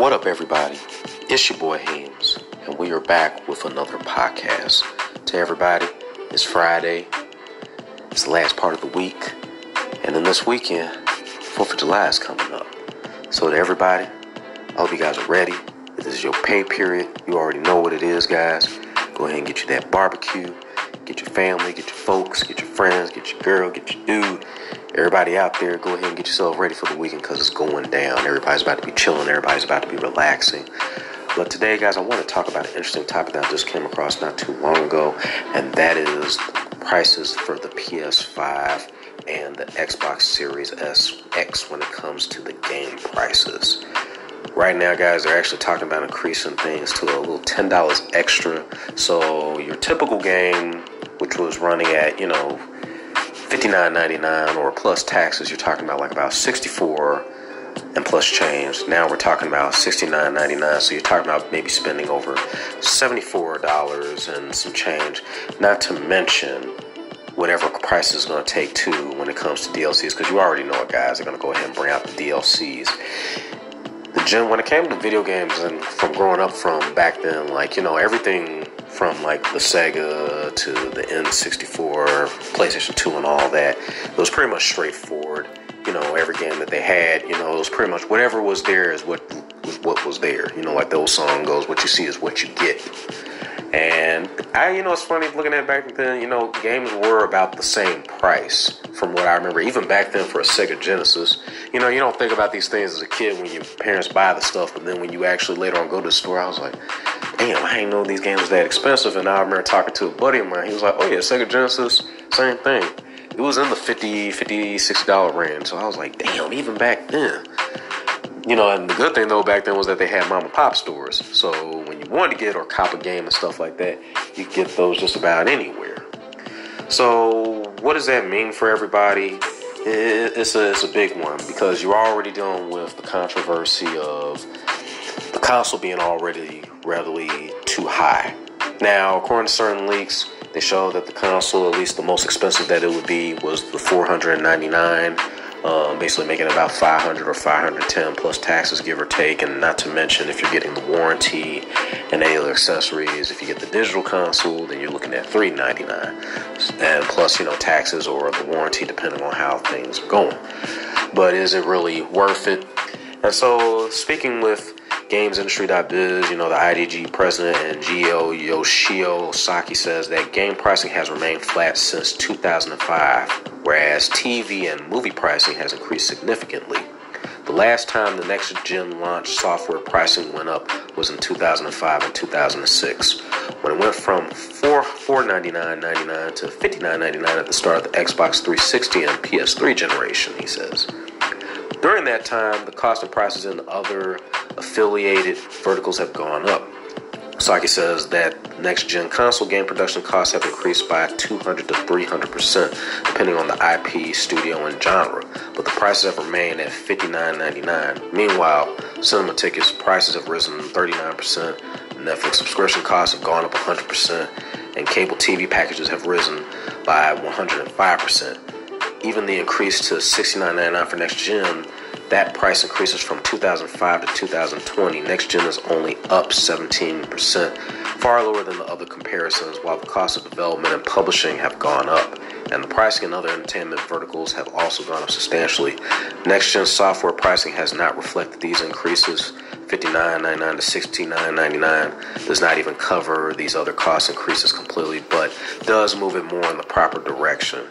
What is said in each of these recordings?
What up, everybody? It's your boy Hames, and we are back with another podcast. To everybody, it's Friday. It's the last part of the week, and then this weekend, 4th of July is coming up. So to everybody, I hope you guys are ready. This is your pay period. You already know what it is, guys. Go ahead and get you that barbecue. Get your family, get your folks, get your friends, get your girl, get your dude. Everybody out there, go ahead and get yourself ready for the weekend because it's going down. Everybody's about to be chilling. Everybody's about to be relaxing. But today, guys, I want to talk about an interesting topic that I just came across not too long ago, and that is prices for the Ps5 and the Xbox Series X when it comes to the game prices. Right now, guys, they're actually talking about increasing things to a little $10 extra. So your typical game, which was running at, $59.99 or plus taxes, you're talking about about $64 and plus change. Now we're talking about $69.99. So you're talking about maybe spending over $74 and some change. Not to mention whatever price is going to take too when it comes to DLCs, because you already know it, guys. They're going to go ahead and bring out the DLCs. When it came to video games and from growing up from back then, everything from the Sega to the N64, PlayStation 2 and all that, it was pretty much straightforward. Every game that they had, it was pretty much whatever was there is what was there. Like the old song goes, what you see is what you get. And it's funny looking at back then, games were about the same price from what I remember. Even back then for a Sega Genesis, you don't think about these things as a kid when your parents buy the stuff, but then when you actually later on go to the store, I was like, damn, I didn't know these games was that expensive. And I remember talking to a buddy of mine. He was like, oh yeah, Sega Genesis, same thing. It was in the $50, $60 range. So I was like, damn, even back then. And the good thing, though, back then was that they had mom and pop stores. So when you wanted to get or cop a game and stuff like that, you could get those just about anywhere. So what does that mean for everybody? It's a big one, because you're already dealing with the controversy of the console being already relatively too high. Now, according to certain leaks, they show that the console, at least the most expensive that it would be, was the $499. Basically making about $500 or $510 plus taxes, give or take, and not to mention if you're getting the warranty and any other accessories. If you get the digital console, then you're looking at $399, and plus taxes or the warranty, depending on how things are going. But is it really worth it? And so, speaking with GamesIndustry.biz, the IDG president and GO Yoshio Saki says that game pricing has remained flat since 2005, whereas TV and movie pricing has increased significantly. The last time the next-gen launch software pricing went up was in 2005 and 2006, when it went from $499.99 to $59.99 at the start of the Xbox 360 and PS3 generation, he says. During that time, the cost and prices in other affiliated verticals have gone up. Saki says that next-gen console game production costs have increased by 200 to 300%, depending on the IP, studio, and genre, but the prices have remained at $59.99. Meanwhile, cinema tickets prices have risen 39%, Netflix subscription costs have gone up 100%, and cable TV packages have risen by 105%. Even the increase to $69.99 for next-gen, that price increases from 2005 to 2020. Next gen is only up 17%, far lower than the other comparisons, while the cost of development and publishing have gone up, and the pricing in other entertainment verticals have also gone up substantially. Next gen software pricing has not reflected these increases. $59.99 to $69.99 does not even cover these other cost increases completely, but does move it more in the proper direction.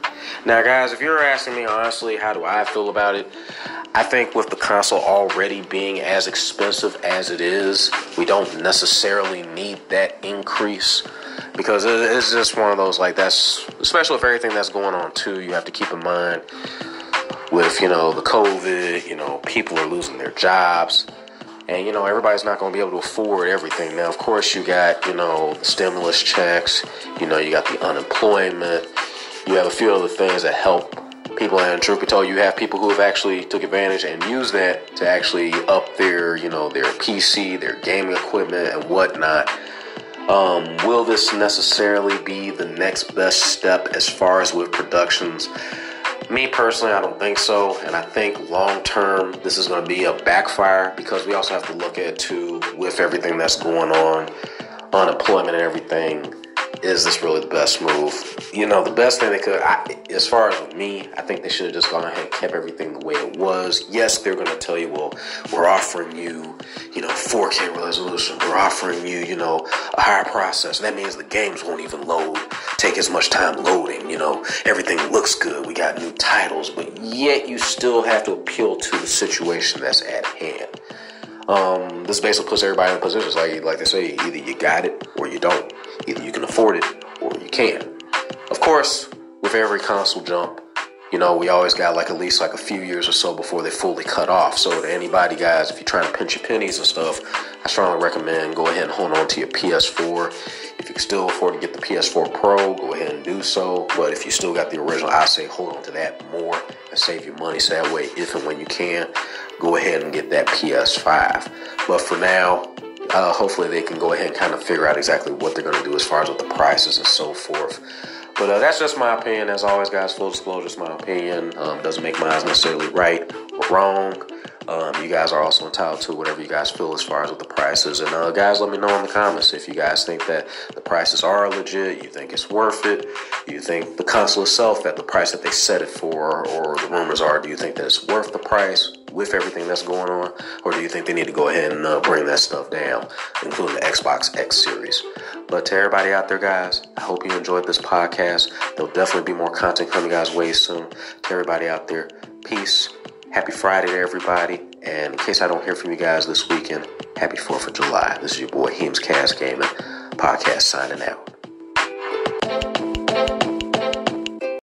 Now, guys, if you're asking me honestly, how do I feel about it? I think with the console already being as expensive as it is, we don't necessarily need that increase, because it's just one of those, that's, especially with everything that's going on too, you have to keep in mind with, the COVID, people are losing their jobs, and, everybody's not going to be able to afford everything. Now, of course, you got, the stimulus checks, you got the unemployment, you have a few other things that help people, and truth be told, you have people who have actually took advantage and used that to actually up their, their PC, their gaming equipment and whatnot. Will this necessarily be the next best step as far as with productions? Me personally, I don't think so, and I think long term this is going to be a backfire because we also have to look at too, with everything that's going on, unemployment and everything. Is this really the best move? The best thing they could, as far as with me, I think they should have just gone ahead and kept everything the way it was. Yes, they're going to tell you, well, we're offering you, 4K resolution. We're offering you, a higher processor. That means the games won't even take as much time loading. Everything looks good. We got new titles, but yet you still have to appeal to the situation that's at hand. This basically puts everybody in positions like they say, either you got it or you don't. Either you can afford it or you can't. Of course, with every console jump, we always got at least a few years or so before they fully cut off. So to anybody, guys, if you're trying to pinch your pennies and stuff, I strongly recommend go ahead and hold on to your PS4. If you can still afford to get the PS4 Pro, go ahead and do so. But if you still got the original, I say hold on to that more and save your money. So that way, if and when you can, go ahead and get that PS5. But for now, hopefully they can go ahead and kind of figure out exactly what they're going to do as far as with the prices and so forth. But that's just my opinion. As always, guys, full disclosure, it's my opinion. Doesn't make mine necessarily right or wrong. You guys are also entitled to whatever you guys feel as far as with the prices. And guys, let me know in the comments if you guys think that the prices are legit, you think it's worth it, you think the console itself, that the price that they set it for, or the rumors are, do you think that it's worth the price with everything that's going on, or do you think they need to go ahead and bring that stuff down, including the Xbox X series? But to everybody out there, guys, I hope you enjoyed this podcast. There'll definitely be more content coming guys way soon. To everybody out there, peace. Happy Friday to everybody. And in case I don't hear from you guys this weekend, happy 4th of July. This is your boy Ps5 Gaming podcast signing out.